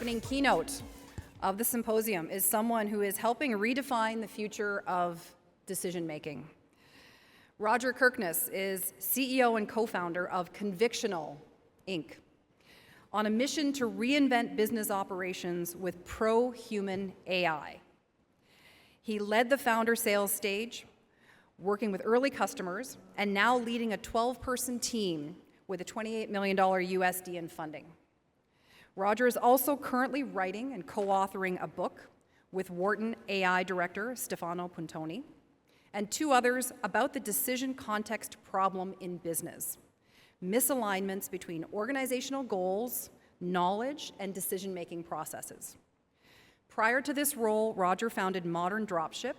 opening keynote of the symposium is someone who is helping redefine the future of decision-making. Roger Kirkness is CEO and co-founder of Convictional, Inc., on a mission to reinvent business operations with pro-human AI. He led the founder sales stage, working with early customers, and now leading a 12-person team with a $28 million USD in funding. Roger is also currently writing and co-authoring a book with Wharton AI director Stefano Puntoni, and two others about the decision context problem in business: misalignments between organizational goals, knowledge, and decision-making processes. Prior to this role, Roger founded Modern Dropship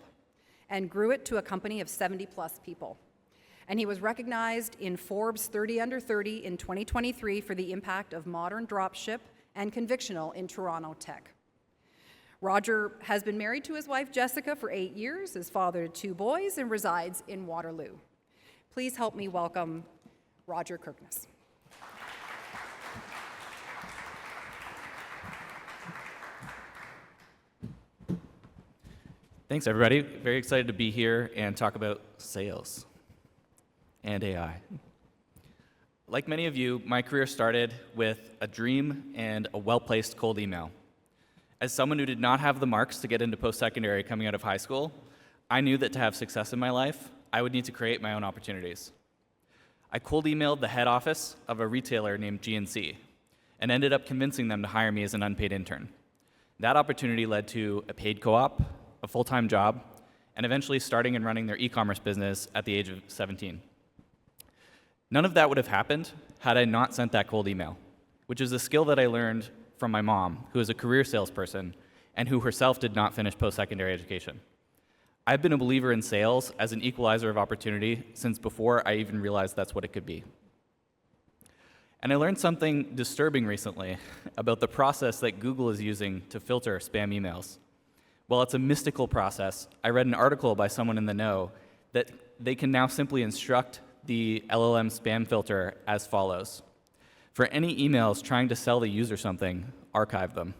and grew it to a company of 70-plus people. And he was recognized in Forbes 30 Under 30 in 2023 for the impact of Modern Dropship and Convictional in Toronto tech. Roger has been married to his wife Jessica for 8 years, is father to 2 boys, and resides in Waterloo. Please help me welcome Roger Kirkness. Thanks, everybody. Very excited to be here and talk about sales and AI. Like many of you, my career started with a dream and a well-placed cold email. As someone who did not have the marks to get into post-secondary coming out of high school, I knew that to have success in my life, I would need to create my own opportunities. I cold emailed the head office of a retailer named GNC and ended up convincing them to hire me as an unpaid intern. That opportunity led to a paid co-op, a full-time job, and eventually starting and running their e-commerce business at the age of 17. None of that would have happened had I not sent that cold email, which is a skill that I learned from my mom, who is a career salesperson and who herself did not finish post-secondary education. I've been a believer in sales as an equalizer of opportunity since before I even realized that's what it could be. And I learned something disturbing recently about the process that Google is using to filter spam emails. While it's a mystical process, I read an article by someone in the know that they can now simply instruct the LLM spam filter as follows: for any emails trying to sell the user something, archive them.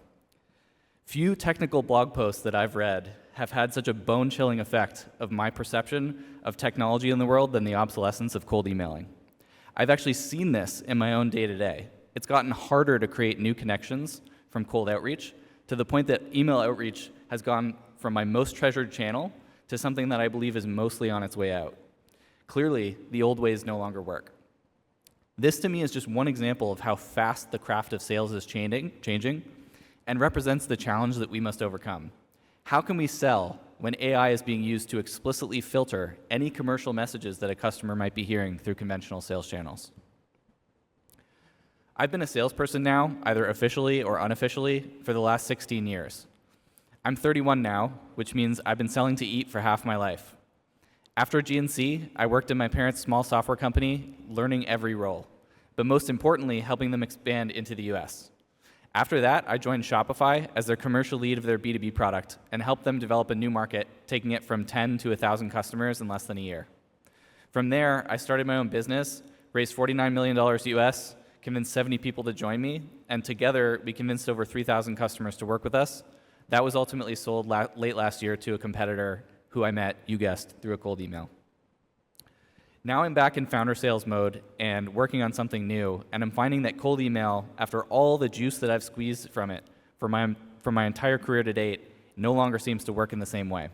Few technical blog posts that I've read have had such a bone-chilling effect of my perception of technology in the world than the obsolescence of cold emailing. I've actually seen this in my own day-to-day. It's gotten harder to create new connections from cold outreach, to the point that email outreach has gone from my most treasured channel to something that I believe is mostly on its way out. Clearly, the old ways no longer work. This, to me, is just one example of how fast the craft of sales is changing, and represents the challenge that we must overcome. How can we sell when AI is being used to explicitly filter any commercial messages that a customer might be hearing through conventional sales channels? I've been a salesperson now, either officially or unofficially, for the last 16 years. I'm 31 now, which means I've been selling to eat for half my life. After GNC, I worked in my parents' small software company, learning every role, but most importantly, helping them expand into the US. After that, I joined Shopify as their commercial lead of their B2B product and helped them develop a new market, taking it from 10 to 1,000 customers in less than a year. From there, I started my own business, raised $49 million US, convinced 70 people to join me, and together we convinced over 3,000 customers to work with us. That was ultimately sold late last year to a competitor who I met, you guessed, through a cold email. Now I'm back in founder sales mode and working on something new, and I'm finding that cold email, after all the juice that I've squeezed from it for my entire career to date, no longer seems to work in the same way.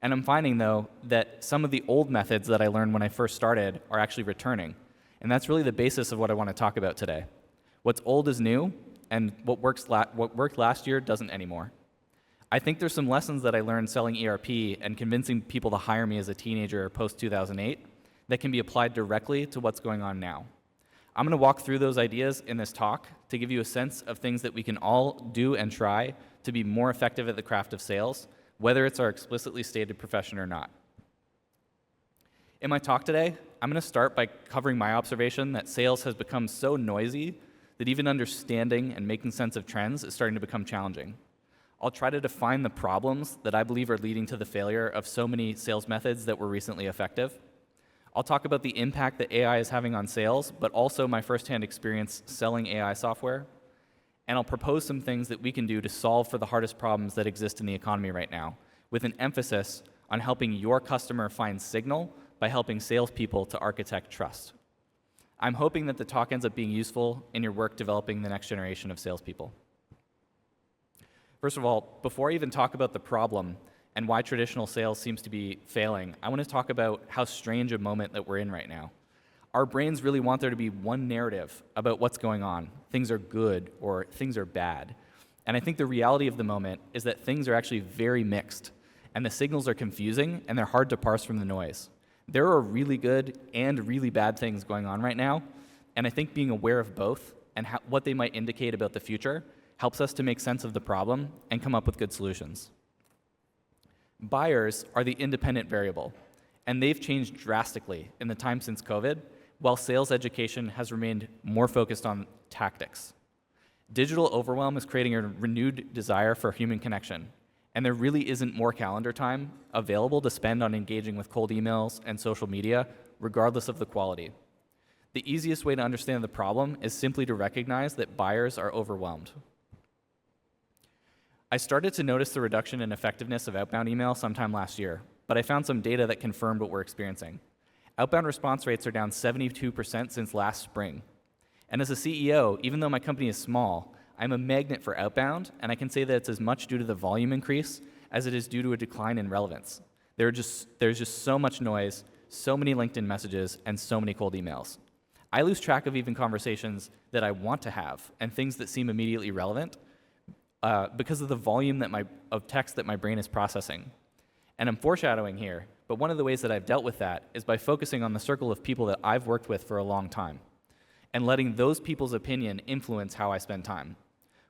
And I'm finding, though, that some of the old methods that I learned when I first started are actually returning. And that's really the basis of what I want to talk about today. What's old is new, and what worked last year doesn't anymore. I think there's some lessons that I learned selling ERP and convincing people to hire me as a teenager post-2008 that can be applied directly to what's going on now. I'm going to walk through those ideas in this talk to give you a sense of things that we can all do and try to be more effective at the craft of sales, whether it's our explicitly stated profession or not. In my talk today, I'm going to start by covering my observation that sales has become so noisy that even understanding and making sense of trends is starting to become challenging. I'll try to define the problems that I believe are leading to the failure of so many sales methods that were recently effective. I'll talk about the impact that AI is having on sales, but also my firsthand experience selling AI software. and I'll propose some things that we can do to solve for the hardest problems that exist in the economy right now, with an emphasis on helping your customer find signal by helping salespeople to architect trust. I'm hoping that the talk ends up being useful in your work developing the next generation of salespeople. First of all, before I even talk about the problem and why traditional sales seems to be failing, I want to talk about how strange a moment that we're in right now. Our brains really want there to be one narrative about what's going on. Things are good or things are bad. And I think the reality of the moment is that things are actually very mixed, and the signals are confusing and they're hard to parse from the noise. There are really good and really bad things going on right now, and I think being aware of both and what they might indicate about the future helps us to make sense of the problem and come up with good solutions. Buyers are the independent variable, and they've changed drastically in the time since COVID, while sales education has remained more focused on tactics. Digital overwhelm is creating a renewed desire for human connection, and there really isn't more calendar time available to spend on engaging with cold emails and social media, regardless of the quality. The easiest way to understand the problem is simply to recognize that buyers are overwhelmed. I started to notice the reduction in effectiveness of outbound email sometime last year, but I found some data that confirmed what we're experiencing. Outbound response rates are down 72% since last spring. And as a CEO, even though my company is small, I'm a magnet for outbound, and I can say that it's as much due to the volume increase as it is due to a decline in relevance. There's just so much noise, so many LinkedIn messages, and so many cold emails. I lose track of even conversations that I want to have and things that seem immediately relevant because of the volume of text that my brain is processing. And I'm foreshadowing here, but one of the ways that I've dealt with that is by focusing on the circle of people that I've worked with for a long time and letting those people's opinion influence how I spend time.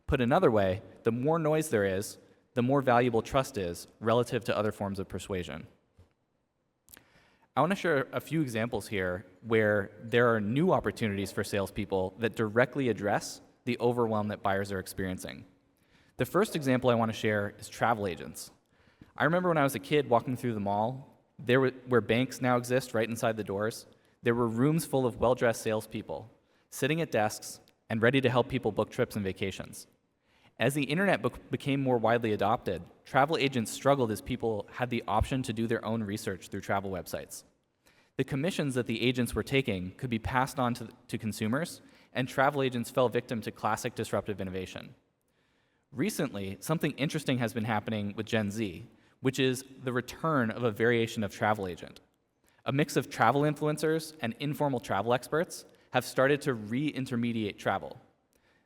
Put another way, the more noise there is, the more valuable trust is relative to other forms of persuasion. I want to share a few examples here where there are new opportunities for salespeople that directly address the overwhelm that buyers are experiencing. The first example I want to share is travel agents. I remember when I was a kid walking through the mall, where banks now exist right inside the doors, there were rooms full of well-dressed salespeople sitting at desks and ready to help people book trips and vacations. As the internet became more widely adopted, travel agents struggled as people had the option to do their own research through travel websites. The commissions that the agents were taking could be passed on to consumers, and travel agents fell victim to classic disruptive innovation. Recently, something interesting has been happening with Gen Z, which is the return of a variation of travel agent. A mix of travel influencers and informal travel experts have started to re-intermediate travel.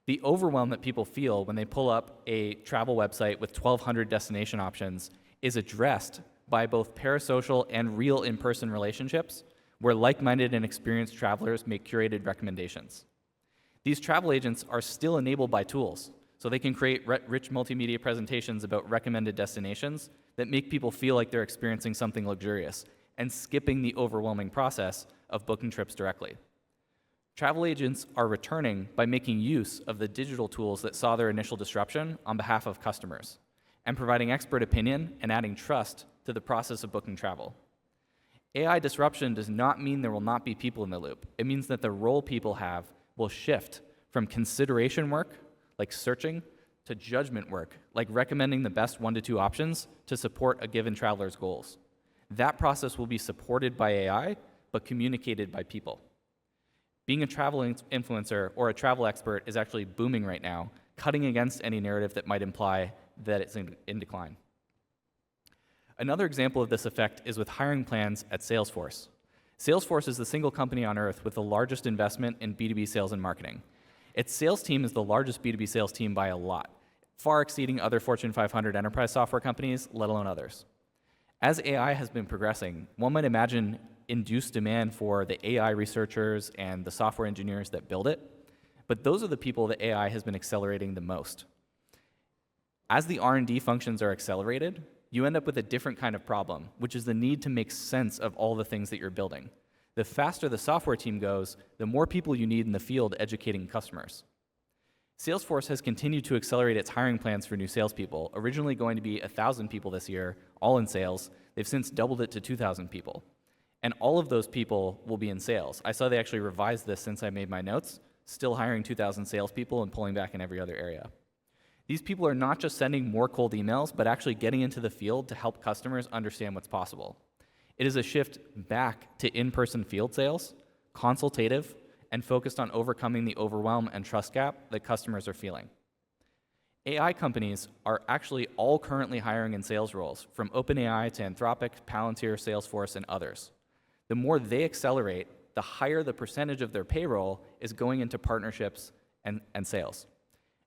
The overwhelm that people feel when they pull up a travel website with 1,200 destination options is addressed by both parasocial and real in-person relationships where like-minded and experienced travelers make curated recommendations. These travel agents are still enabled by tools, so they can create rich multimedia presentations about recommended destinations that make people feel like they're experiencing something luxurious and skipping the overwhelming process of booking trips directly. Travel agents are returning by making use of the digital tools that saw their initial disruption on behalf of customers and providing expert opinion and adding trust to the process of booking travel. AI disruption does not mean there will not be people in the loop. It means that the role people have will shift from consideration work, like searching, to judgment work, like recommending the best 1 to 2 options to support a given traveler's goals. That process will be supported by AI, but communicated by people. Being a travel influencer or a travel expert is actually booming right now, cutting against any narrative that might imply that it's in decline. Another example of this effect is with hiring plans at Salesforce. Salesforce is the single company on earth with the largest investment in B2B sales and marketing. Its sales team is the largest B2B sales team by a lot, far exceeding other Fortune 500 enterprise software companies, let alone others. As AI has been progressing, one might imagine induced demand for the AI researchers and the software engineers that build it, but those are the people that AI has been accelerating the most. As the R&D functions are accelerated, you end up with a different kind of problem, which is the need to make sense of all the things that you're building. The faster the software team goes, the more people you need in the field educating customers. Salesforce has continued to accelerate its hiring plans for new salespeople, originally going to be 1,000 people this year, all in sales. They've since doubled it to 2,000 people. And all of those people will be in sales. I saw they actually revised this since I made my notes, still hiring 2,000 salespeople and pulling back in every other area. These people are not just sending more cold emails, but actually getting into the field to help customers understand what's possible. It is a shift back to in-person field sales, consultative, and focused on overcoming the overwhelm and trust gap that customers are feeling. AI companies are actually all currently hiring in sales roles, from OpenAI to Anthropic, Palantir, Salesforce, and others. The more they accelerate, the higher the percentage of their payroll is going into partnerships and sales.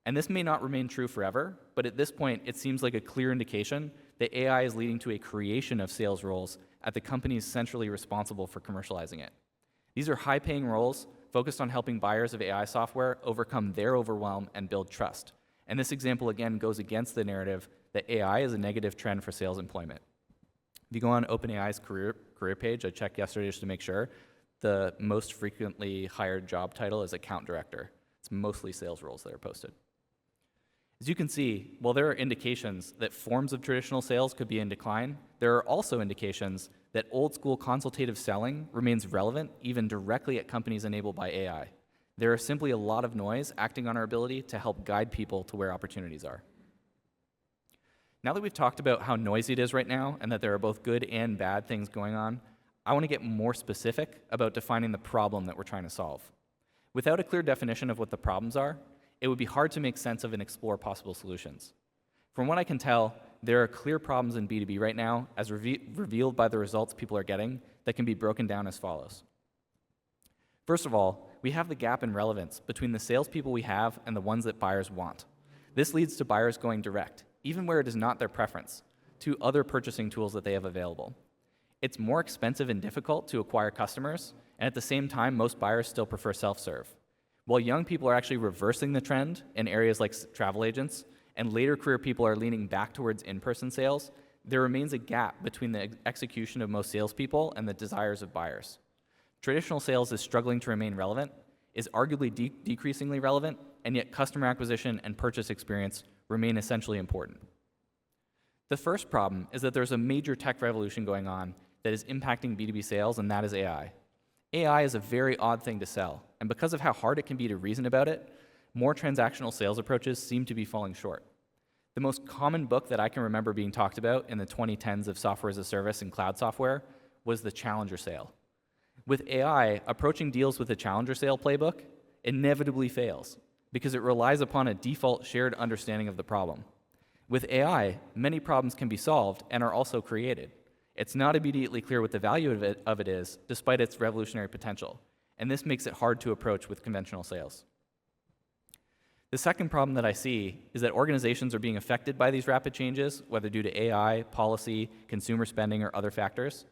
And this may not remain true forever, but at this point, it seems like a clear indication that AI is leading to a creation of sales roles at the companies centrally responsible for commercializing it. These are high-paying roles focused on helping buyers of AI software overcome their overwhelm and build trust. And this example, again, goes against the narrative that AI is a negative trend for sales employment. If you go on OpenAI's career page, I checked yesterday just to make sure, the most frequently hired job title is account director. It's mostly sales roles that are posted. As you can see, while there are indications that forms of traditional sales could be in decline, there are also indications that old-school consultative selling remains relevant even directly at companies enabled by AI. There is simply a lot of noise acting on our ability to help guide people to where opportunities are. Now that we've talked about how noisy it is right now and that there are both good and bad things going on, I want to get more specific about defining the problem that we're trying to solve. Without a clear definition of what the problems are, it would be hard to make sense of and explore possible solutions. From what I can tell, there are clear problems in B2B right now, as revealed by the results people are getting, that can be broken down as follows. First of all, we have the gap in relevance between the salespeople we have and the ones that buyers want. This leads to buyers going direct, even where it is not their preference, to other purchasing tools that they have available. It's more expensive and difficult to acquire customers, and at the same time, most buyers still prefer self-serve. While young people are actually reversing the trend in areas like travel agents, and later career people are leaning back towards in-person sales, there remains a gap between the execution of most salespeople and the desires of buyers. Traditional sales is struggling to remain relevant, is arguably decreasingly relevant, and yet customer acquisition and purchase experience remain essentially important. The first problem is that there's a major tech revolution going on that is impacting B2B sales, and that is AI. AI is a very odd thing to sell, and because of how hard it can be to reason about it, more transactional sales approaches seem to be falling short. The most common book that I can remember being talked about in the 2010s of software as a service and cloud software was the Challenger sale. With AI, approaching deals with the Challenger sale playbook inevitably fails because it relies upon a default shared understanding of the problem. With AI, many problems can be solved and are also created. It's not immediately clear what the value of it is, despite its revolutionary potential, and this makes it hard to approach with conventional sales. The second problem that I see is that organizations are being affected by these rapid changes, whether due to AI, policy, consumer spending, or other factors.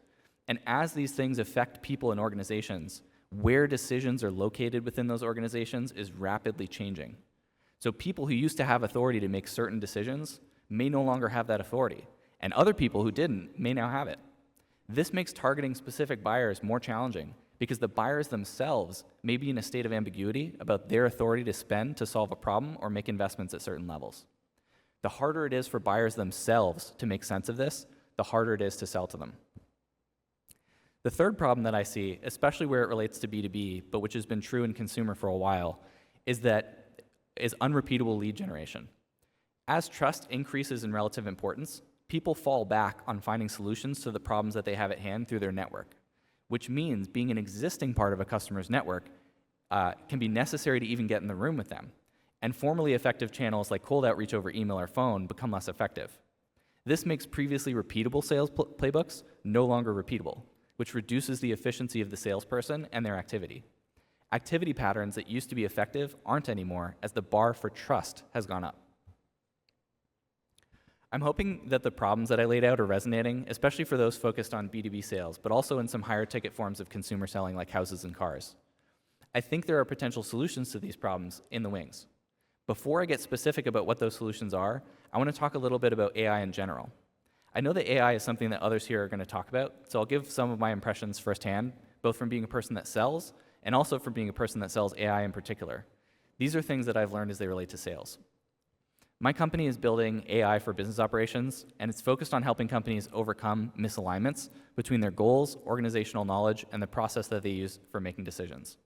And as these things affect people and organizations, where decisions are located within those organizations is rapidly changing. So people who used to have authority to make certain decisions may no longer have that authority, and other people who didn't may now have it. This makes targeting specific buyers more challenging because the buyers themselves may be in a state of ambiguity about their authority to spend to solve a problem or make investments at certain levels. The harder it is for buyers themselves to make sense of this, the harder it is to sell to them. The third problem that I see, especially where it relates to B2B, but which has been true in consumer for a while, is unrepeatable lead generation. As trust increases in relative importance, people fall back on finding solutions to the problems that they have at hand through their network, which means being an existing part of a customer's network can be necessary to even get in the room with them. And formerly effective channels like cold outreach over email or phone become less effective. This makes previously repeatable sales playbooks no longer repeatable, which reduces the efficiency of the salesperson and their activity. Activity patterns that used to be effective aren't anymore, as the bar for trust has gone up. I'm hoping that the problems that I laid out are resonating, especially for those focused on B2B sales, but also in some higher ticket forms of consumer selling like houses and cars. I think there are potential solutions to these problems in the wings. Before I get specific about what those solutions are, I want to talk a little bit about AI in general. I know that AI is something that others here are going to talk about, so I'll give some of my impressions firsthand, both from being a person that sells and also from being a person that sells AI in particular. These are things that I've learned as they relate to sales. My company is building AI for business operations, and it's focused on helping companies overcome misalignments between their goals, organizational knowledge, and the process that they use for making decisions.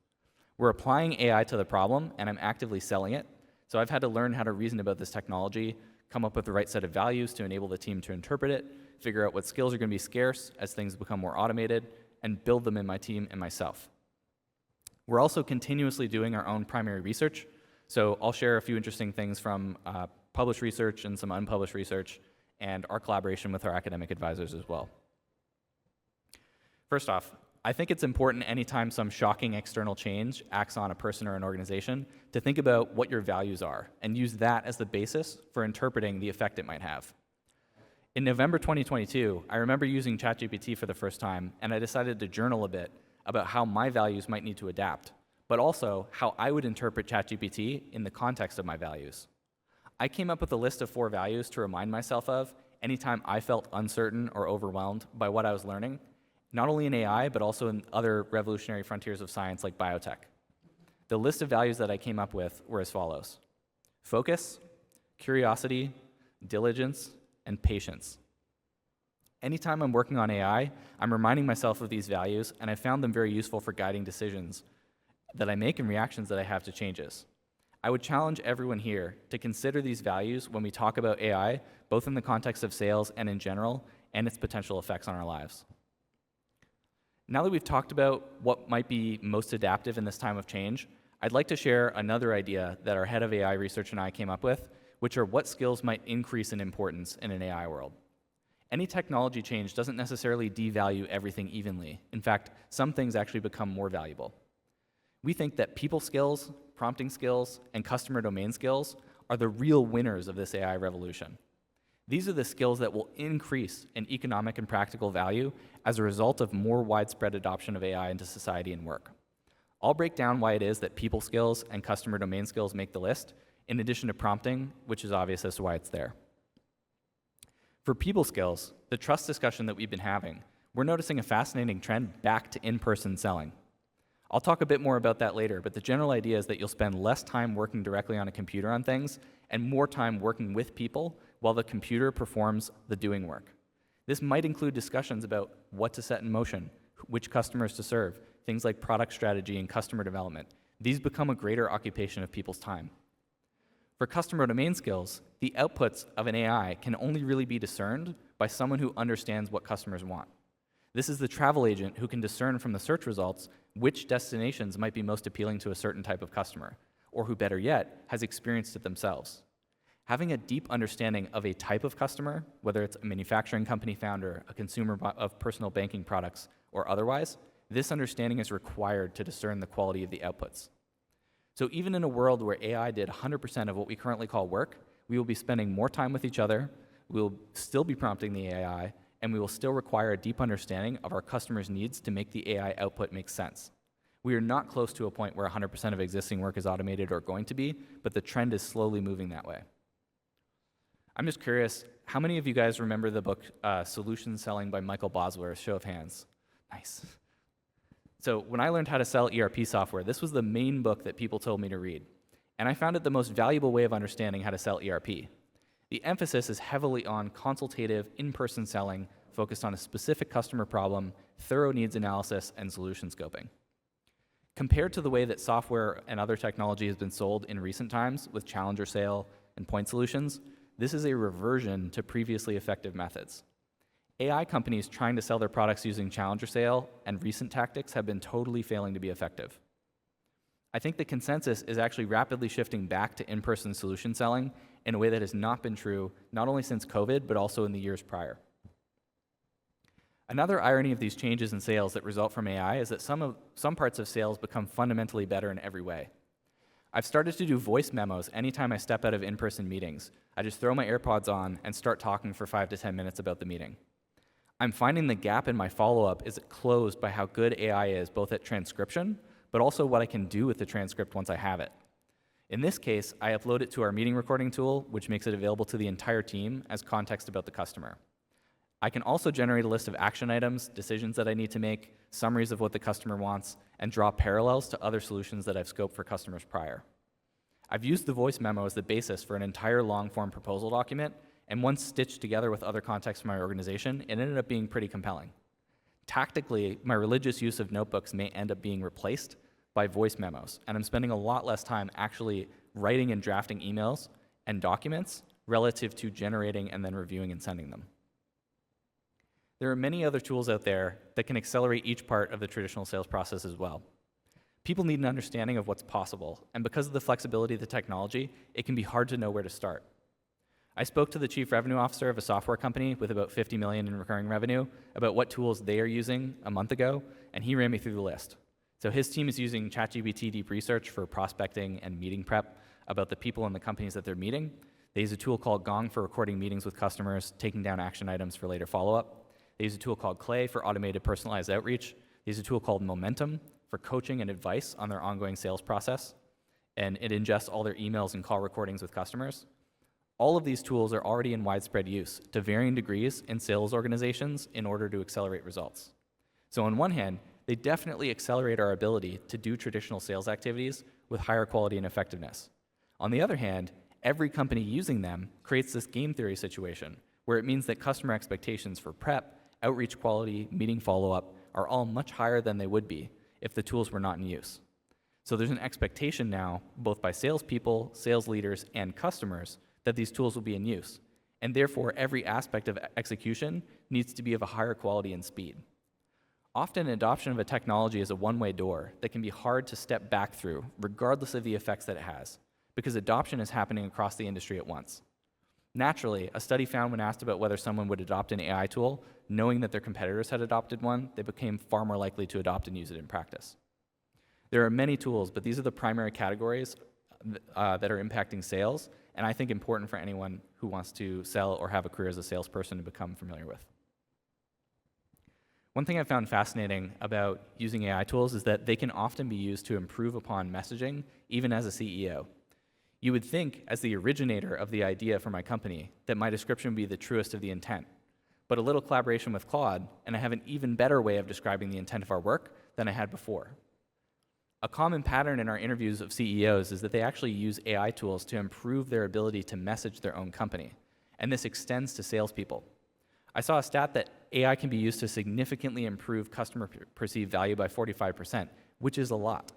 We're applying AI to the problem, and I'm actively selling it. So I've had to learn how to reason about this technology, come up with the right set of values to enable the team to interpret it, figure out what skills are going to be scarce as things become more automated, and build them in my team and myself. We're also continuously doing our own primary research. So I'll share a few interesting things from published research and some unpublished research, and our collaboration with our academic advisors as well. First off, I think it's important anytime some shocking external change acts on a person or an organization to think about what your values are and use that as the basis for interpreting the effect it might have. In November 2022, I remember using ChatGPT for the first time, and I decided to journal a bit about how my values might need to adapt, but also how I would interpret ChatGPT in the context of my values. I came up with a list of 4 values to remind myself of anytime I felt uncertain or overwhelmed by what I was learning, not only in AI, but also in other revolutionary frontiers of science like biotech. The list of values that I came up with were as follows: focus, curiosity, diligence, and patience. Anytime I'm working on AI, I'm reminding myself of these values, and I found them very useful for guiding decisions that I make and reactions that I have to changes. I would challenge everyone here to consider these values when we talk about AI, both in the context of sales and in general, and its potential effects on our lives. Now that we've talked about what might be most adaptive in this time of change, I'd like to share another idea that our head of AI research and I came up with, which are what skills might increase in importance in an AI world. Any technology change doesn't necessarily devalue everything evenly. In fact, some things actually become more valuable. We think that people skills, prompting skills, and customer domain skills are the real winners of this AI revolution. These are the skills that will increase in economic and practical value as a result of more widespread adoption of AI into society and work. I'll break down why it is that people skills and customer domain skills make the list, in addition to prompting, which is obvious as to why it's there. For people skills, the trust discussion that we've been having, we're noticing a fascinating trend back to in-person selling. I'll talk a bit more about that later, but the general idea is that you'll spend less time working directly on a computer on things and more time working with people while the computer performs the doing work. This might include discussions about what to set in motion, which customers to serve, things like product strategy and customer development. These become a greater occupation of people's time. For customer domain skills, the outputs of an AI can only really be discerned by someone who understands what customers want. This is the travel agent who can discern from the search results which destinations might be most appealing to a certain type of customer, or who, better yet, has experienced it themselves. Having a deep understanding of a type of customer, whether it's a manufacturing company founder, a consumer of personal banking products, or otherwise, this understanding is required to discern the quality of the outputs. So even in a world where AI did 100% of what we currently call work, we will be spending more time with each other, we will still be prompting the AI, and we will still require a deep understanding of our customers' needs to make the AI output make sense. We are not close to a point where 100% of existing work is automated or going to be, but the trend is slowly moving that way. I'm just curious, how many of you guys remember the book Solution Selling by Michael Bosworth? Show of hands. Nice. So when I learned how to sell ERP software, this was the main book that people told me to read. And I found it the most valuable way of understanding how to sell ERP. The emphasis is heavily on consultative, in-person selling, focused on a specific customer problem, thorough needs analysis, and solution scoping. Compared to the way that software and other technology has been sold in recent times with challenger sale and point solutions, this is a reversion to previously effective methods. AI companies trying to sell their products using challenger sale and recent tactics have been totally failing to be effective. I think the consensus is actually rapidly shifting back to in-person solution selling in a way that has not been true not only since COVID, but also in the years prior. Another irony of these changes in sales that result from AI is that some parts of sales become fundamentally better in every way. I've started to do voice memos anytime I step out of in-person meetings. I just throw my AirPods on and start talking for 5 to 10 minutes about the meeting. I'm finding the gap in my follow-up is closed by how good AI is, both at transcription, but also what I can do with the transcript once I have it. In this case, I upload it to our meeting recording tool, which makes it available to the entire team as context about the customer. I can also generate a list of action items, decisions that I need to make, summaries of what the customer wants, and draw parallels to other solutions that I've scoped for customers prior. I've used the voice memo as the basis for an entire long-form proposal document, and once stitched together with other context from my organization, it ended up being pretty compelling. Tactically, my religious use of notebooks may end up being replaced by voice memos, and I'm spending a lot less time actually writing and drafting emails and documents relative to generating and then reviewing and sending them. There are many other tools out there that can accelerate each part of the traditional sales process as well. People need an understanding of what's possible, and because of the flexibility of the technology, it can be hard to know where to start. I spoke to the chief revenue officer of a software company with about 50 million in recurring revenue about what tools they are using a month ago, and he ran me through the list. So his team is using ChatGPT Deep Research for prospecting and meeting prep about the people and the companies that they're meeting. They use a tool called Gong for recording meetings with customers, taking down action items for later follow-up. They use a tool called Clay for automated personalized outreach. They use a tool called Momentum for coaching and advice on their ongoing sales process, and it ingests all their emails and call recordings with customers. All of these tools are already in widespread use to varying degrees in sales organizations in order to accelerate results. So on one hand, they definitely accelerate our ability to do traditional sales activities with higher quality and effectiveness. On the other hand, every company using them creates this game theory situation where it means that customer expectations for prep, outreach quality, meeting follow-up are all much higher than they would be if the tools were not in use. So there's an expectation now, both by salespeople, sales leaders, and customers, that these tools will be in use. And therefore, every aspect of execution needs to be of a higher quality and speed. Often, adoption of a technology is a one-way door that can be hard to step back through, regardless of the effects that it has, because adoption is happening across the industry at once. Naturally, a study found when asked about whether someone would adopt an AI tool, knowing that their competitors had adopted one, they became far more likely to adopt and use it in practice. There are many tools, but these are the primary categories that are impacting sales, and I think important for anyone who wants to sell or have a career as a salesperson to become familiar with. One thing I found fascinating about using AI tools is that they can often be used to improve upon messaging, even as a CEO. You would think, as the originator of the idea for my company, that my description would be the truest of the intent. But a little collaboration with Claude, and I have an even better way of describing the intent of our work than I had before. A common pattern in our interviews of CEOs is that they actually use AI tools to improve their ability to message their own company, and this extends to salespeople. I saw a stat that AI can be used to significantly improve customer perceived value by 45%, which is a lot.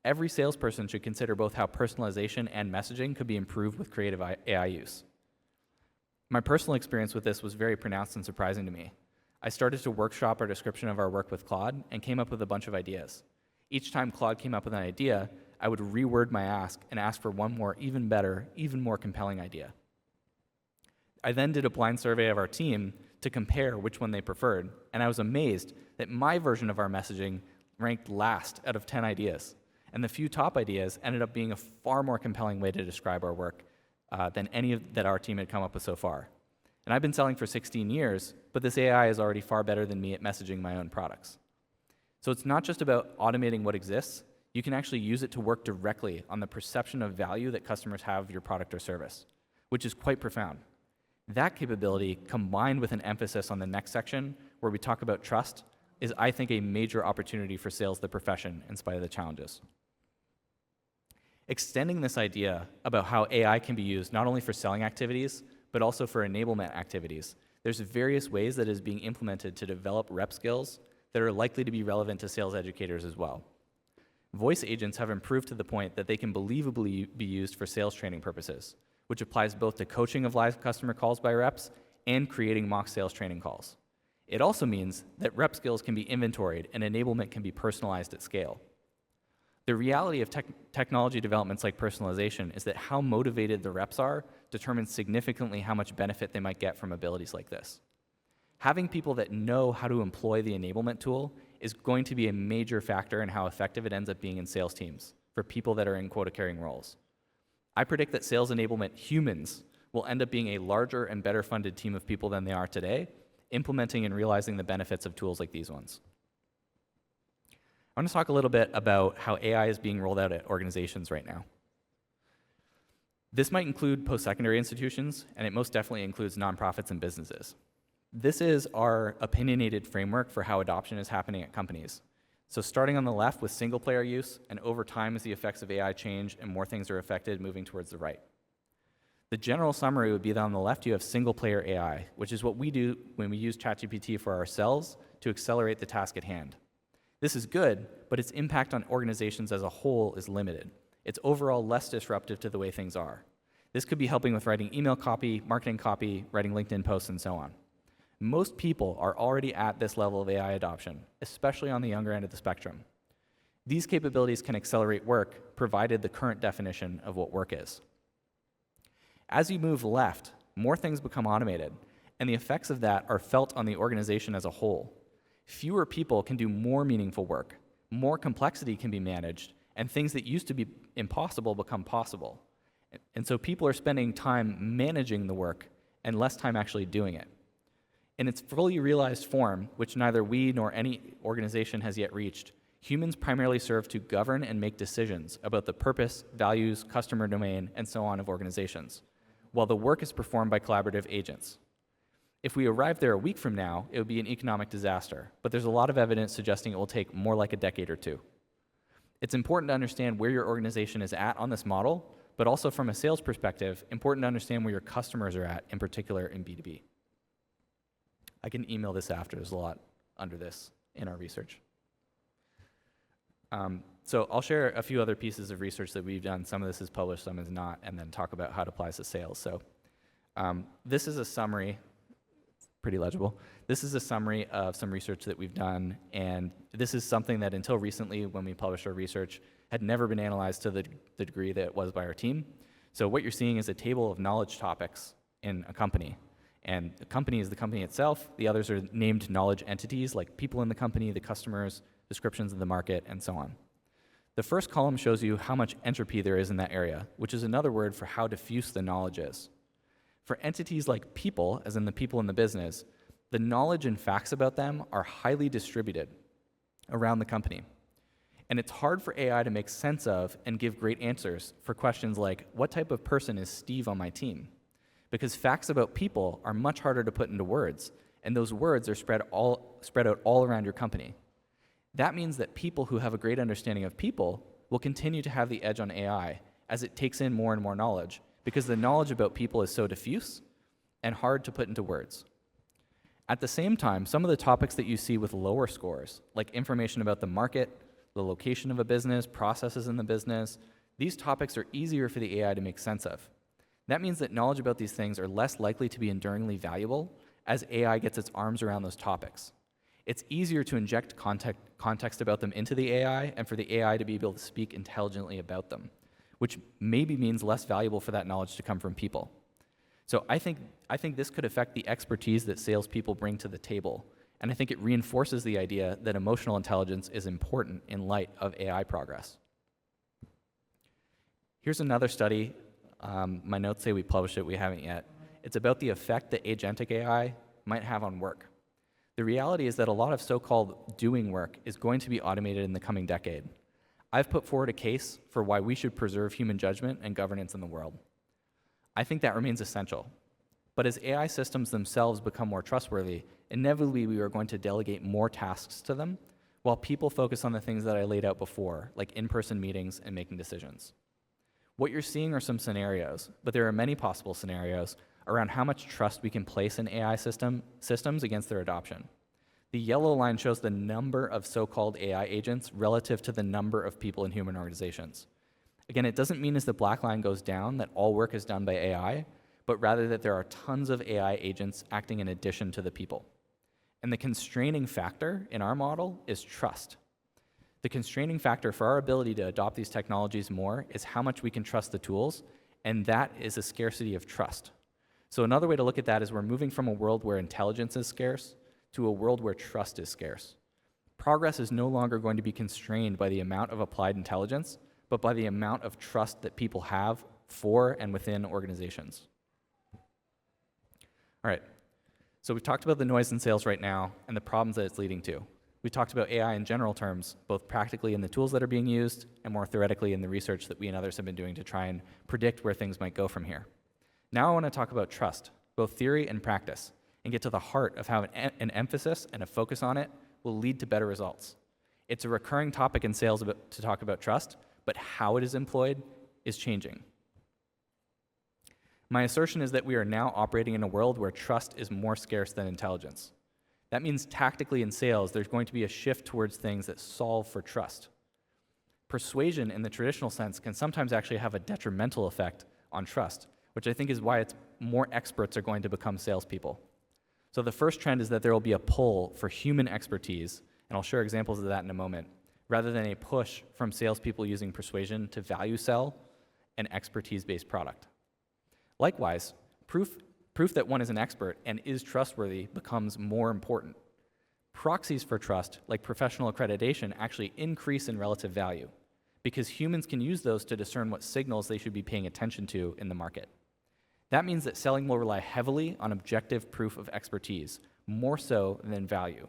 Every salesperson should consider both how personalization and messaging could be improved with creative AI use. My personal experience with this was very pronounced and surprising to me. I started to workshop our description of our work with Claude and came up with a bunch of ideas. Each time Claude came up with an idea, I would reword my ask and ask for one more, even better, even more compelling idea. I then did a blind survey of our team to compare which one they preferred, and I was amazed that my version of our messaging ranked last out of 10 ideas. And the few top ideas ended up being a far more compelling way to describe our work than any that our team had come up with so far. And I've been selling for 16 years, but this AI is already far better than me at messaging my own products. So it's not just about automating what exists, you can actually use it to work directly on the perception of value that customers have of your product or service, which is quite profound. That capability, combined with an emphasis on the next section, where we talk about trust, is, I think, a major opportunity for sales the profession in spite of the challenges. Extending this idea about how AI can be used not only for selling activities, but also for enablement activities, there's various ways that it is being implemented to develop rep skills that are likely to be relevant to sales educators as well. Voice agents have improved to the point that they can believably be used for sales training purposes, which applies both to coaching of live customer calls by reps and creating mock sales training calls. It also means that rep skills can be inventoried and enablement can be personalized at scale. The reality of technology developments like personalization is that how motivated the reps are determines significantly how much benefit they might get from abilities like this. Having people that know how to employ the enablement tool is going to be a major factor in how effective it ends up being in sales teams for people that are in quota-carrying roles. I predict that sales enablement humans will end up being a larger and better funded team of people than they are today, implementing and realizing the benefits of tools like these ones. I want to talk a little bit about how AI is being rolled out at organizations right now. This might include post-secondary institutions, and it most definitely includes nonprofits and businesses. This is our opinionated framework for how adoption is happening at companies. So starting on the left with single-player use, and over time as the effects of AI change and more things are affected, moving towards the right. The general summary would be that on the left you have single-player AI, which is what we do when we use ChatGPT for ourselves to accelerate the task at hand. This is good, but its impact on organizations as a whole is limited. It's overall less disruptive to the way things are. This could be helping with writing email copy, marketing copy, writing LinkedIn posts, and so on. Most people are already at this level of AI adoption, especially on the younger end of the spectrum. These capabilities can accelerate work, provided the current definition of what work is. As you move left, more things become automated, and the effects of that are felt on the organization as a whole. Fewer people can do more meaningful work, more complexity can be managed, and things that used to be impossible become possible. And so people are spending time managing the work and less time actually doing it. In its fully realized form, which neither we nor any organization has yet reached, humans primarily serve to govern and make decisions about the purpose, values, customer domain, and so on of organizations, while the work is performed by collaborative agents. If we arrive there a week from now, it would be an economic disaster, but there's a lot of evidence suggesting it will take more like a decade or two. It's important to understand where your organization is at on this model, but also from a sales perspective, important to understand where your customers are at, in particular in B2B. I can email this after, there's a lot under this in our research. So I'll share a few other pieces of research that we've done. Some of this is published, some is not, and then talk about how it applies to sales. So this is a summary, pretty legible. This is a summary of some research that we've done, and this is something that until recently, when we published our research, had never been analyzed to the degree that it was by our team. So what you're seeing is a table of knowledge topics in a company. And the company is the company itself. The others are named knowledge entities, like people in the company, the customers, descriptions of the market, and so on. The first column shows you how much entropy there is in that area, which is another word for how diffuse the knowledge is. For entities like people, as in the people in the business, the knowledge and facts about them are highly distributed around the company. And it's hard for AI to make sense of and give great answers for questions like, what type of person is Steve on my team? Because facts about people are much harder to put into words, and those words are spread out all around your company. That means that people who have a great understanding of people will continue to have the edge on AI as it takes in more and more knowledge, because the knowledge about people is so diffuse and hard to put into words. At the same time, some of the topics that you see with lower scores, like information about the market, the location of a business, processes in the business, these topics are easier for the AI to make sense of. That means that knowledge about these things are less likely to be enduringly valuable as AI gets its arms around those topics. It's easier to inject context about them into the AI and for the AI to be able to speak intelligently about them, which maybe means less valuable for that knowledge to come from people. So I think this could affect the expertise that salespeople bring to the table, and I think it reinforces the idea that emotional intelligence is important in light of AI progress. Here's another study. My notes say we published it, we haven't yet. It's about the effect that agentic AI might have on work. The reality is that a lot of so-called doing work is going to be automated in the coming decade. I've put forward a case for why we should preserve human judgment and governance in the world. I think that remains essential. But as AI systems themselves become more trustworthy, inevitably we are going to delegate more tasks to them, while people focus on the things that I laid out before, like in-person meetings and making decisions. What you're seeing are some scenarios, but there are many possible scenarios around how much trust we can place in AI systems against their adoption. The yellow line shows the number of so-called AI agents relative to the number of people in human organizations. Again, it doesn't mean as the black line goes down that all work is done by AI, but rather that there are tons of AI agents acting in addition to the people. And the constraining factor in our model is trust. The constraining factor for our ability to adopt these technologies more is how much we can trust the tools, and that is a scarcity of trust. So another way to look at that is we're moving from a world where intelligence is scarce to a world where trust is scarce. Progress is no longer going to be constrained by the amount of applied intelligence, but by the amount of trust that people have for and within organizations. All right, so we've talked about the noise in sales right now and the problems that it's leading to. We talked about AI in general terms, both practically in the tools that are being used and more theoretically in the research that we and others have been doing to try and predict where things might go from here. Now I want to talk about trust, both theory and practice, and get to the heart of how an emphasis and a focus on it will lead to better results. It's a recurring topic in sales to talk about trust, but how it is employed is changing. My assertion is that we are now operating in a world where trust is more scarce than intelligence. That means tactically in sales, there's going to be a shift towards things that solve for trust. Persuasion in the traditional sense can sometimes actually have a detrimental effect on trust, which I think is why it's more experts are going to become salespeople. So the first trend is that there will be a pull for human expertise, and I'll share examples of that in a moment, rather than a push from salespeople using persuasion to value sell an expertise-based product. Likewise, proof that one is an expert and is trustworthy becomes more important. Proxies for trust, like professional accreditation, actually increase in relative value because humans can use those to discern what signals they should be paying attention to in the market. That means that selling will rely heavily on objective proof of expertise, more so than value.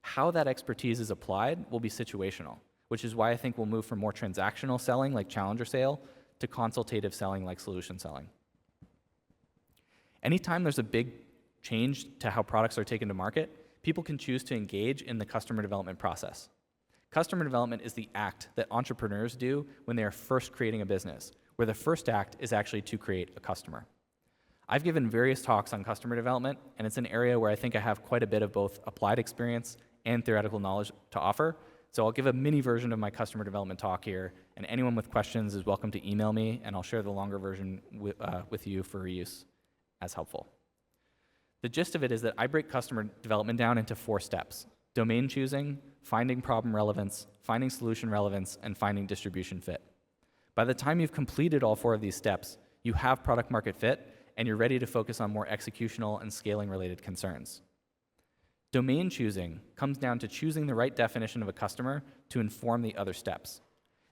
How that expertise is applied will be situational, which is why I think we'll move from more transactional selling, like challenger sale, to consultative selling, like solution selling. Anytime there's a big change to how products are taken to market, people can choose to engage in the customer development process. Customer development is the act that entrepreneurs do when they are first creating a business, where the first act is actually to create a customer. I've given various talks on customer development, and it's an area where I think I have quite a bit of both applied experience and theoretical knowledge to offer. So I'll give a mini version of my customer development talk here, and anyone with questions is welcome to email me, and I'll share the longer version with you for reuse as helpful. The gist of it is that I break customer development down into 4 steps: domain choosing, finding problem relevance, finding solution relevance, and finding distribution fit. By the time you've completed all 4 of these steps, you have product market fit, and you're ready to focus on more executional and scaling related concerns. Domain choosing comes down to choosing the right definition of a customer to inform the other steps.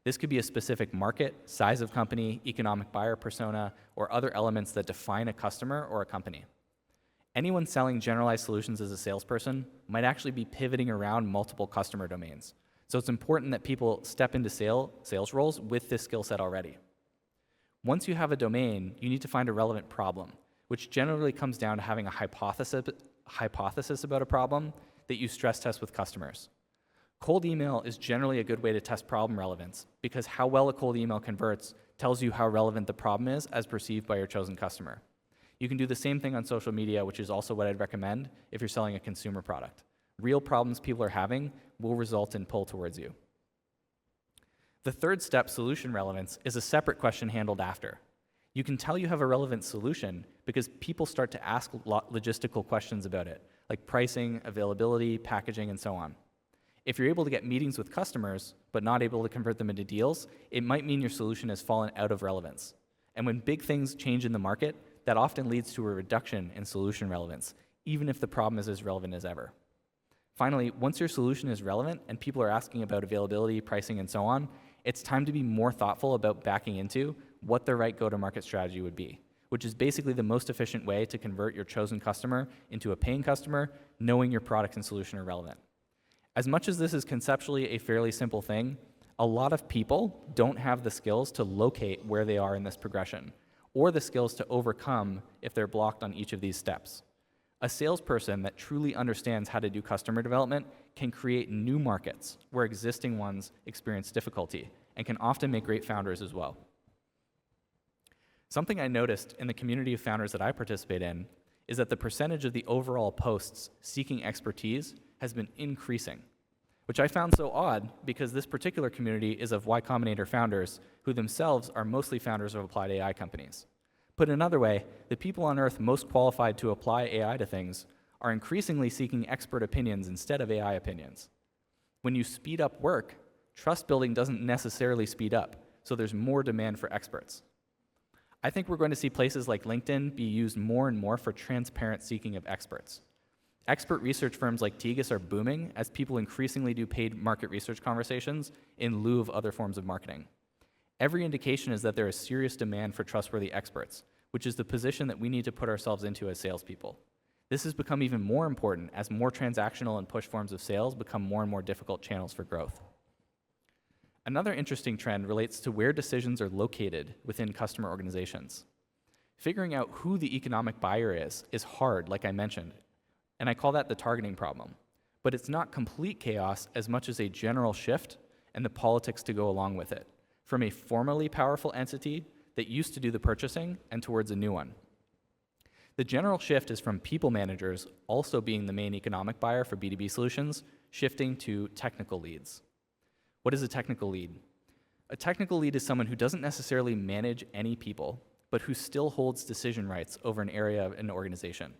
This could be a specific market, size of company, economic buyer persona, or other elements that define a customer or a company. Anyone selling generalized solutions as a salesperson might actually be pivoting around multiple customer domains. So it's important that people step into sales roles with this skill set already. Once you have a domain, you need to find a relevant problem, which generally comes down to having a hypothesis about a problem that you stress test with customers. Cold email is generally a good way to test problem relevance because how well a cold email converts tells you how relevant the problem is as perceived by your chosen customer. You can do the same thing on social media, which is also what I'd recommend if you're selling a consumer product. Real problems people are having will result in pull towards you. The third step, solution relevance, is a separate question handled after. You can tell you have a relevant solution because people start to ask logistical questions about it, like pricing, availability, packaging, and so on. If you're able to get meetings with customers, but not able to convert them into deals, it might mean your solution has fallen out of relevance. And when big things change in the market, that often leads to a reduction in solution relevance, even if the problem is as relevant as ever. Finally, once your solution is relevant and people are asking about availability, pricing, and so on, it's time to be more thoughtful about backing into what the right go-to-market strategy would be, which is basically the most efficient way to convert your chosen customer into a paying customer, knowing your product and solution are relevant. As much as this is conceptually a fairly simple thing, a lot of people don't have the skills to locate where they are in this progression, or the skills to overcome if they're blocked on each of these steps. A salesperson that truly understands how to do customer development can create new markets where existing ones experience difficulty and can often make great founders as well. Something I noticed in the community of founders that I participate in is that the percentage of the overall posts seeking expertise has been increasing, which I found so odd because this particular community is of Y Combinator founders who themselves are mostly founders of applied AI companies. Put another way, the people on Earth most qualified to apply AI to things are increasingly seeking expert opinions instead of AI opinions. When you speed up work, trust building doesn't necessarily speed up, so there's more demand for experts. I think we're going to see places like LinkedIn be used more and more for transparent seeking of experts. Expert research firms like Tegas are booming as people increasingly do paid market research conversations in lieu of other forms of marketing. Every indication is that there is serious demand for trustworthy experts, which is the position that we need to put ourselves into as salespeople. This has become even more important as more transactional and push forms of sales become more and more difficult channels for growth. Another interesting trend relates to where decisions are located within customer organizations. Figuring out who the economic buyer is hard, like I mentioned, and I call that the targeting problem. But it's not complete chaos as much as a general shift and the politics to go along with it, from a formally powerful entity that used to do the purchasing and towards a new one. The general shift is from people managers also being the main economic buyer for B2B solutions, shifting to technical leads. What is a technical lead? A technical lead is someone who doesn't necessarily manage any people, but who still holds decision rights over an area of an organization.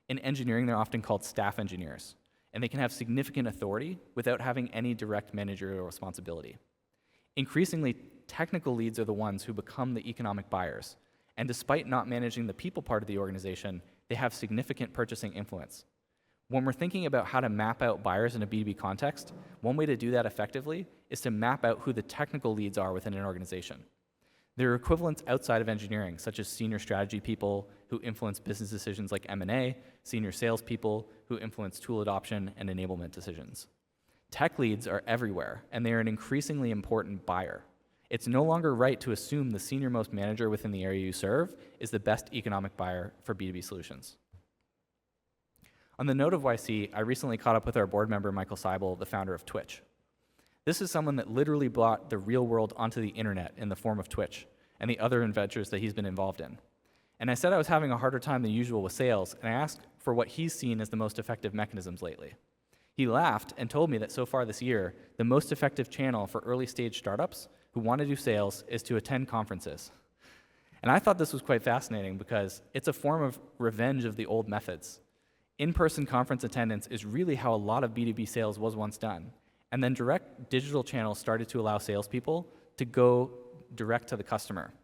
In engineering, they're often called staff engineers, and they can have significant authority without having any direct managerial responsibility. Increasingly, technical leads are the ones who become the economic buyers, and despite not managing the people part of the organization, they have significant purchasing influence. When we're thinking about how to map out buyers in a B2B context, one way to do that effectively is to map out who the technical leads are within an organization. There are equivalents outside of engineering, such as senior strategy people who influence business decisions like M&A, senior salespeople who influence tool adoption and enablement decisions. Tech leads are everywhere, and they are an increasingly important buyer. It's no longer right to assume the senior-most manager within the area you serve is the best economic buyer for B2B solutions. On the note of YC, I recently caught up with our board member, Michael Seibel, the founder of Twitch. This is someone that literally brought the real world onto the internet in the form of Twitch and the other ventures that he's been involved in. And I said I was having a harder time than usual with sales, and I asked for what he's seen as the most effective mechanisms lately. He laughed and told me that so far this year, the most effective channel for early stage startups who want to do sales is to attend conferences. And I thought this was quite fascinating because it's a form of revenge of the old methods. In-person conference attendance is really how a lot of B2B sales was once done. And then direct digital channels started to allow salespeople to go direct to the customer.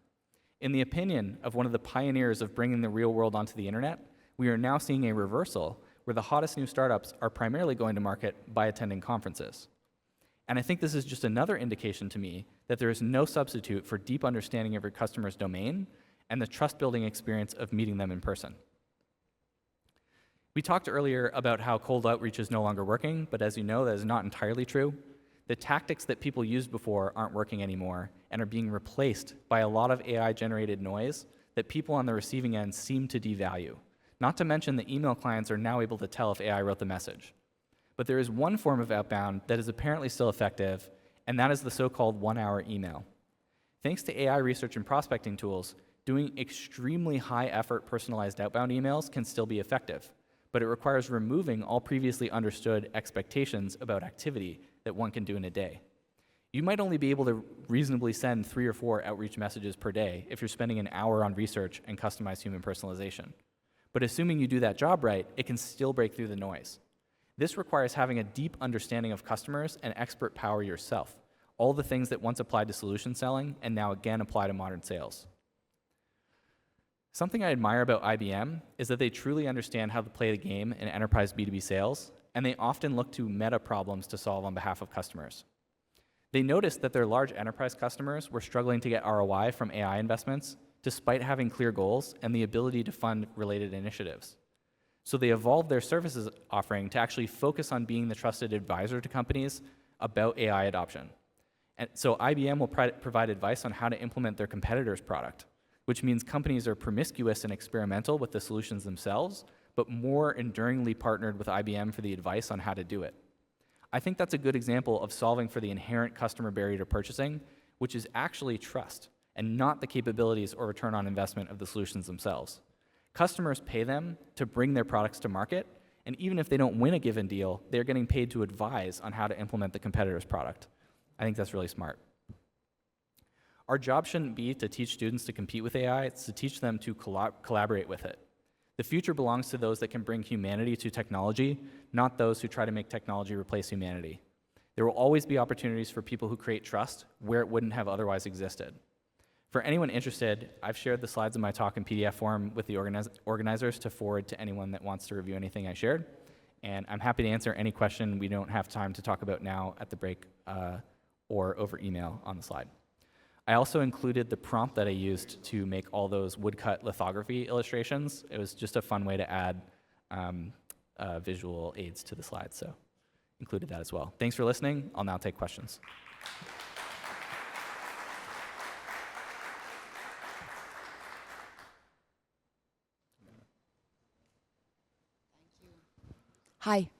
In the opinion of one of the pioneers of bringing the real world onto the internet, we are now seeing a reversal where the hottest new startups are primarily going to market by attending conferences. And I think this is just another indication to me that there is no substitute for deep understanding of your customer's domain and the trust-building experience of meeting them in person. We talked earlier about how cold outreach is no longer working, but as you know, that is not entirely true. The tactics that people used before aren't working anymore and are being replaced by a lot of AI-generated noise that people on the receiving end seem to devalue. Not to mention that email clients are now able to tell if AI wrote the message. But there is one form of outbound that is apparently still effective, and that is the so-called one-hour email. Thanks to AI research and prospecting tools, doing extremely high-effort personalized outbound emails can still be effective, but it requires removing all previously understood expectations about activity that one can do in a day. You might only be able to reasonably send 3 or 4 outreach messages per day if you're spending an hour on research and customized human personalization. But assuming you do that job right, it can still break through the noise. This requires having a deep understanding of customers and expert power yourself, all the things that once applied to solution selling and now again apply to modern sales. Something I admire about IBM is that they truly understand how to play the game in enterprise B2B sales, and they often look to meta problems to solve on behalf of customers. They noticed that their large enterprise customers were struggling to get ROI from AI investments despite having clear goals and the ability to fund related initiatives. So they evolved their services offering to actually focus on being the trusted advisor to companies about AI adoption. And so IBM will provide advice on how to implement their competitor's product, which means companies are promiscuous and experimental with the solutions themselves, but more enduringly partnered with IBM for the advice on how to do it. I think that's a good example of solving for the inherent customer barrier to purchasing, which is actually trust, and not the capabilities or return on investment of the solutions themselves. Customers pay them to bring their products to market, and even if they don't win a given deal, they're getting paid to advise on how to implement the competitor's product. I think that's really smart. Our job shouldn't be to teach students to compete with AI, it's to teach them to collaborate with it. The future belongs to those that can bring humanity to technology, not those who try to make technology replace humanity. There will always be opportunities for people who create trust where it wouldn't have otherwise existed. For anyone interested, I've shared the slides of my talk in PDF form with the organizers to forward to anyone that wants to review anything I shared. And I'm happy to answer any question we don't have time to talk about now at the break or over email on the slide. I also included the prompt that I used to make all those woodcut lithography illustrations. It was just a fun way to add visual aids to the slides, so included that as well. Thanks for listening. I'll now take questions. Hi.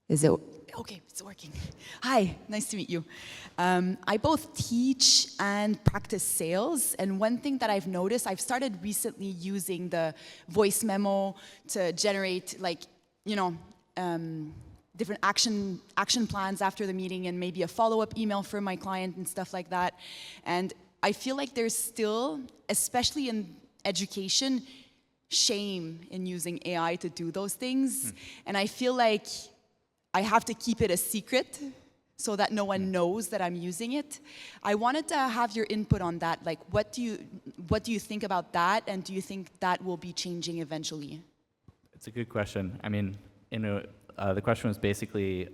Is it okay? It's working. Hi, nice to meet you. I both teach and practice sales, and one thing that I've noticed, I've started recently using the voice memo to generate, like, you know, different action plans after the meeting, and maybe a follow-up email for my client and stuff like that. And I feel like there's still, especially in education, shame in using AI to do those things. And I feel like I have to keep it a secret so that no one knows that I'm using it. I wanted to have your input on that. Like, what do you think about that, and do you think that will be changing eventually? It's a good question. I mean, the question was basically,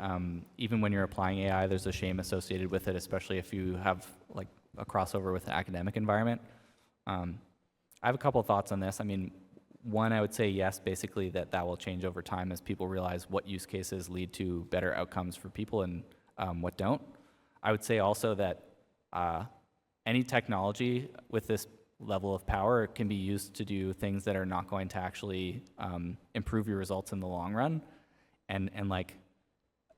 even when you're applying AI, there's a shame associated with it, especially if you have like a crossover with an academic environment. I have a couple of thoughts on this. I mean, one, I would say yes, basically that will change over time as people realize what use cases lead to better outcomes for people and what don't. I would say also that any technology with this level of power can be used to do things that are not going to actually improve your results in the long run. And like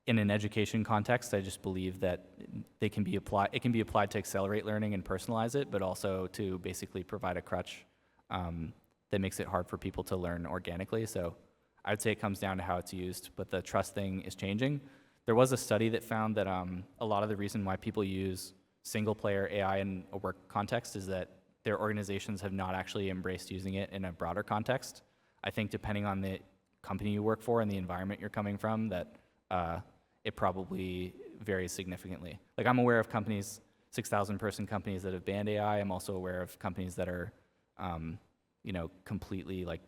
in an education context, I just believe that it can be applied to accelerate learning and personalize it, but also to basically provide a crutch that makes it hard for people to learn organically. So I would say it comes down to how it's used, but the trust thing is changing. There was a study that found that a lot of the reason why people use single-player AI in a work context is that their organizations have not actually embraced using it in a broader context. I think depending on the company you work for and the environment you're coming from, that it probably varies significantly. Like, I'm aware of companies, 6,000-person companies that have banned AI. I'm also aware of companies that are, you know, completely like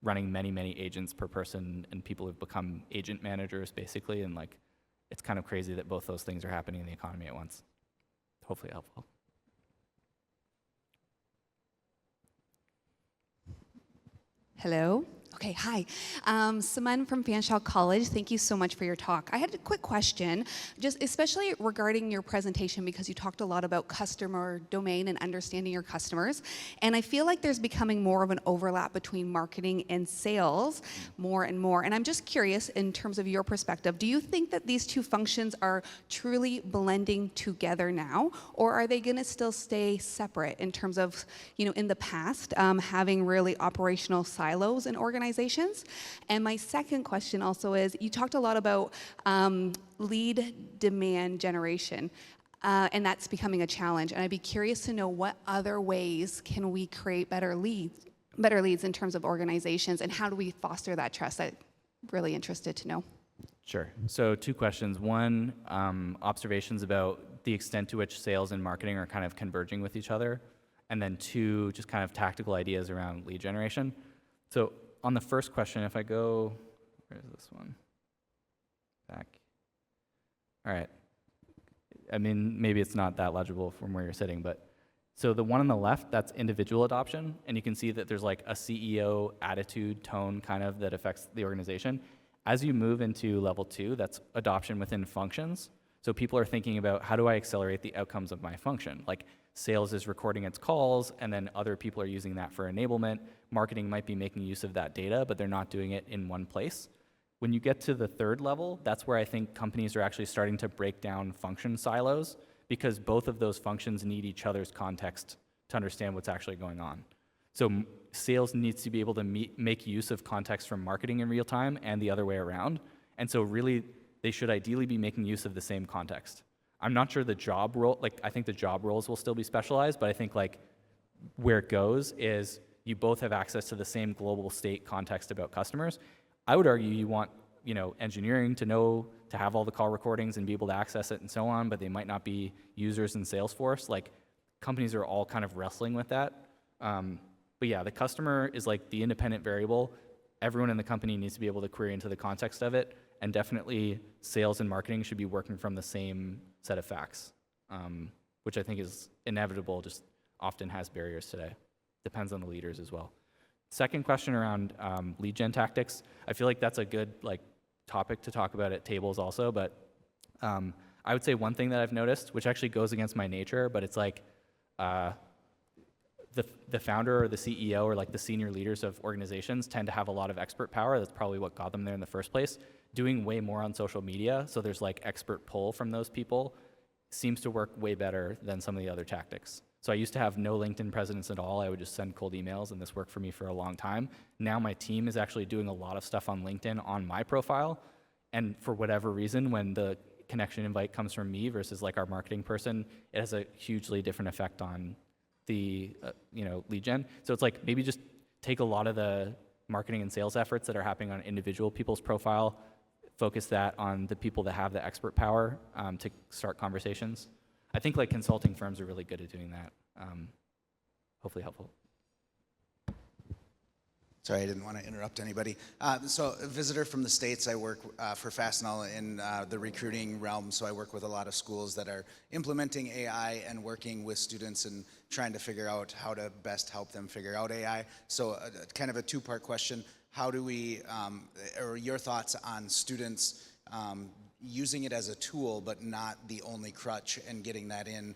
running many agents per person, and people have become agent managers basically, and like it's kind of crazy that both those things are happening in the economy at once. Hopefully helpful. Hello. Okay, hi. Saman from Fanshawe College. Thank you so much for your talk. I had a quick question, just especially regarding your presentation, because you talked a lot about customer domain and understanding your customers. And I feel like there's becoming more of an overlap between marketing and sales more and more. And I'm just curious, in terms of your perspective, do you think that these two functions are truly blending together now, or are they going to still stay separate in terms of, you know, in the past, having really operational silos in organizations? And my second question also is, you talked a lot about lead demand generation, and that's becoming a challenge. And I'd be curious to know what other ways can we create better leads in terms of organizations, and how do we foster that trust? I'm really interested to know. Sure. So 2 questions. One, observations about the extent to which sales and marketing are kind of converging with each other. And then 2, just kind of tactical ideas around lead generation. So on the first question, if I go, where's this one? Back. All right. I mean, maybe it's not that legible from where you're sitting, but so the one on the left, that's individual adoption, and you can see that there's like a CEO attitude, tone kind of that affects the organization. As you move into level 2, that's adoption within functions. So people are thinking about, how do I accelerate the outcomes of my function? Like, sales is recording its calls, and then other people are using that for enablement. Marketing might be making use of that data, but they're not doing it in one place. When you get to the 3rd level, that's where I think companies are actually starting to break down function silos, because both of those functions need each other's context to understand what's actually going on. So sales needs to be able to make use of context from marketing in real time, and the other way around. And so really, they should ideally be making use of the same context. I'm not sure the job role, like, I think the job roles will still be specialized, but I think like where it goes is you both have access to the same global state context about customers. I would argue you want, you know, engineering to have all the call recordings and be able to access it and so on, but they might not be users in Salesforce. Like, companies are all kind of wrestling with that. But yeah, the customer is like the independent variable. Everyone in the company needs to be able to query into the context of it, and definitely sales and marketing should be working from the same set of facts, which I think is inevitable, just often has barriers today. Depends on the leaders as well. Second question around lead gen tactics. I feel like that's a good topic to talk about at tables also, but I would say one thing that I've noticed, which actually goes against my nature, but it's like the founder or the CEO or like the senior leaders of organizations tend to have a lot of expert power. That's probably what got them there in the first place. doing way more on social media, so there's like expert pull from those people, seems to work way better than some of the other tactics. So I used to have no LinkedIn presence at all. I would just send cold emails, and this worked for me for a long time. Now my team is actually doing a lot of stuff on LinkedIn on my profile, and for whatever reason, when the connection invite comes from me versus like our marketing person, it has a hugely different effect on the lead gen. So it's like maybe just take a lot of the marketing and sales efforts that are happening on individual people's profile, focus that on the people that have the expert power to start conversations. I think like consulting firms are really good at doing that. Hopefully helpful. Sorry, I didn't want to interrupt anybody. So a visitor from the States, I work for Fastenal in the recruiting realm, so I work with a lot of schools that are implementing AI and working with students and trying to figure out how to best help them figure out AI. So kind of a two-part question. How do we, or your thoughts on students using it as a tool but not the only crutch, and getting that in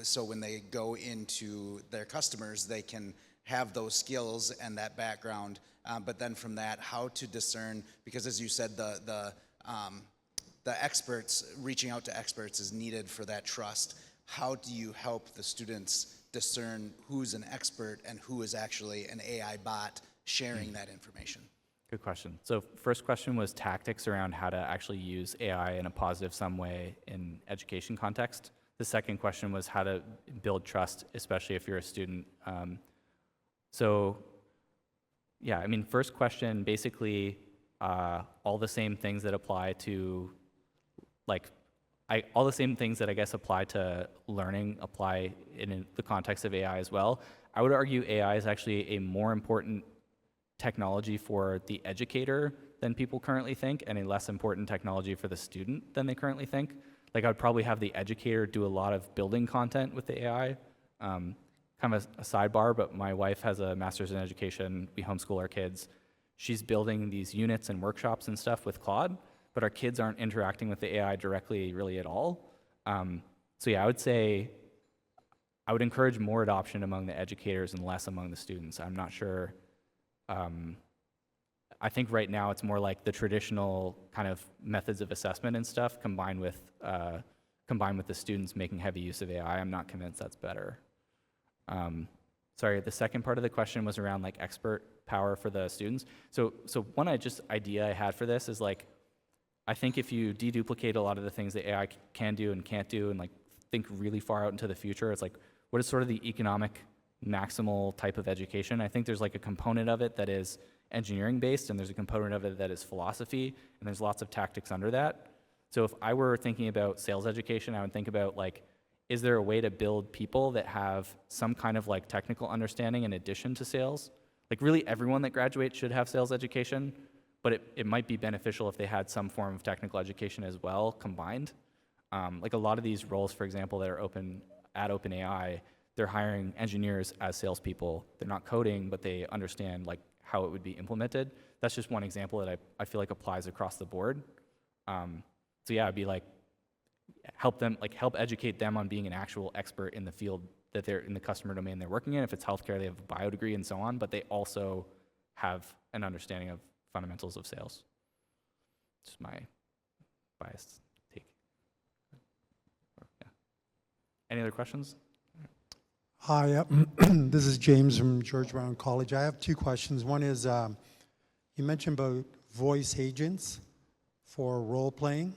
so when they go into their customers, they can have those skills and that background, but then from that, how to discern, because as you said, the experts, reaching out to experts is needed for that trust. How do you help the students discern who's an expert and who is actually an AI bot sharing that information? Good question. So first question was tactics around how to actually use AI in a positive some way in education context. The second question was how to build trust, especially if you're a student. So yeah, I mean, first question, basically all the same things that apply to all the same things that I guess apply to learning apply in the context of AI as well. I would argue AI is actually a more important technology for the educator than people currently think, and a less important technology for the student than they currently think. Like I would probably have the educator do a lot of building content with the AI. Kind of a sidebar, but my wife has a master's in education. We homeschool our kids. She's building these units and workshops and stuff with Claude, but our kids aren't interacting with the AI directly really at all. So yeah, I would say I would encourage more adoption among the educators and less among the students. I'm not sure. I think right now it's more like the traditional kind of methods of assessment and stuff combined with the students making heavy use of AI. I'm not convinced that's better. Sorry, the second part of the question was around like expert power for the students. So one idea I had for this is like, I think if you deduplicate a lot of the things that AI can do and can't do and like think really far out into the future, it's like, what is sort of the economic maximal type of education? I think there's like a component of it that is engineering based, and there's a component of it that is philosophy, and there's lots of tactics under that. So if I were thinking about sales education, I would think about like, is there a way to build people that have some kind of like technical understanding in addition to sales? Like really everyone that graduates should have sales education, but it might be beneficial if they had some form of technical education as well combined. Like a lot of these roles, for example, that are open at OpenAI, they're hiring engineers as salespeople. They're not coding, but they understand like how it would be implemented. That's just one example that I feel like applies across the board. So yeah, it'd be like, help educate them on being an actual expert in the field that they're in, the customer domain they're working in. If it's healthcare, they have a bio degree and so on, but they also have an understanding of fundamentals of sales. Just my biased take. Yeah. Any other questions? Hi, this is James from George Brown College. I have two questions. One is, you mentioned about voice agents for role playing.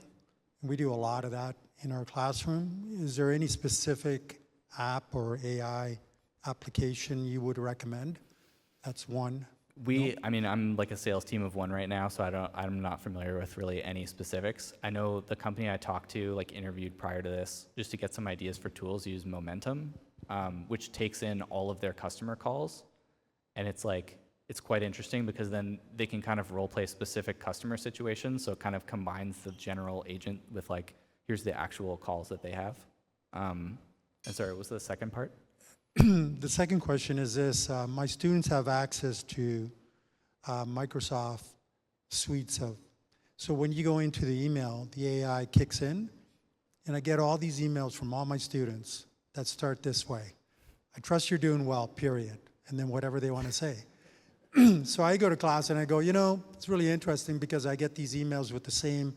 We do a lot of that in our classroom. Is there any specific app or AI application you would recommend? That's one. I mean, I'm like a sales team of one right now, so I'm not familiar with really any specifics. I know the company I talked to, like interviewed prior to this, just to get some ideas for tools, use Momentum, which takes in all of their customer calls. And it's like, it's quite interesting because then they can kind of role play specific customer situations. So it kind of combines the general agent with like, here's the actual calls that they have. And sorry, what was the second part? The second question is this. My students have access to Microsoft suites of, so when you go into the email, the AI kicks in, and I get all these emails from all my students that start this way. I trust you're doing well, period. And then whatever they want to say. So I go to class and I go, it's really interesting because I get these emails with the same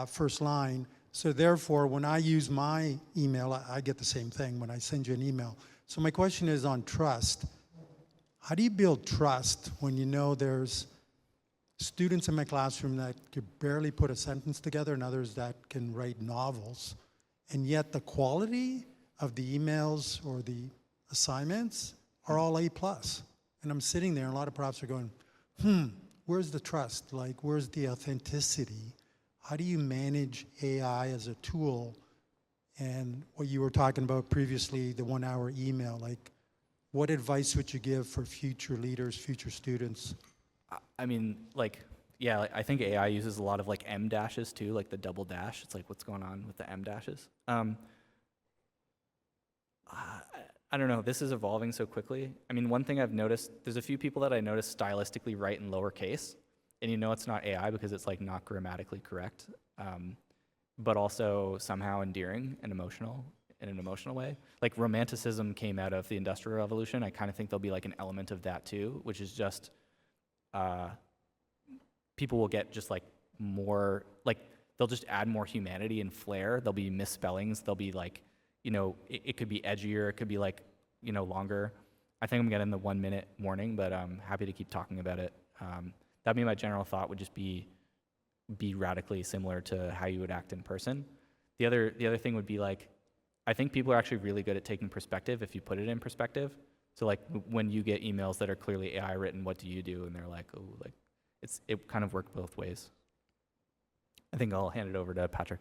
first line. So therefore, when I use my email, I get the same thing when I send you an email. So my question is on trust. How do you build trust when you know there's students in my classroom that could barely put a sentence together and others that can write novels, and yet the quality of the emails or the assignments are all A+. And I'm sitting there and a lot of profs are going, where's the trust? Like, where's the authenticity? How do you manage AI as a tool? And what you were talking about previously, the 1 hour email, like, what advice would you give for future leaders, future students? I mean, I think AI uses a lot of like M dashes too, like the double dash. It's like, what's going on with the M dashes? I don't know, this is evolving so quickly. I mean, one thing I've noticed, there's a few people that I notice stylistically write in lowercase, and it's not AI because it's like not grammatically correct, but also somehow endearing and emotional in an emotional way. Like romanticism came out of the Industrial Revolution. I kind of think there'll be like an element of that too, which is just, people will get just like more, like they'll just add more humanity and flair. There'll be misspellings. There'll be like, it could be edgier. It could be like, longer. I think I'm getting the 1 minute warning, but I'm happy to keep talking about it. That'd be my general thought, would just be radically similar to how you would act in person. The other thing would be like, I think people are actually really good at taking perspective if you put it in perspective. So like when you get emails that are clearly AI written, what do you do? And they're like, oh, like it kind of worked both ways. I think I'll hand it over to Patrick.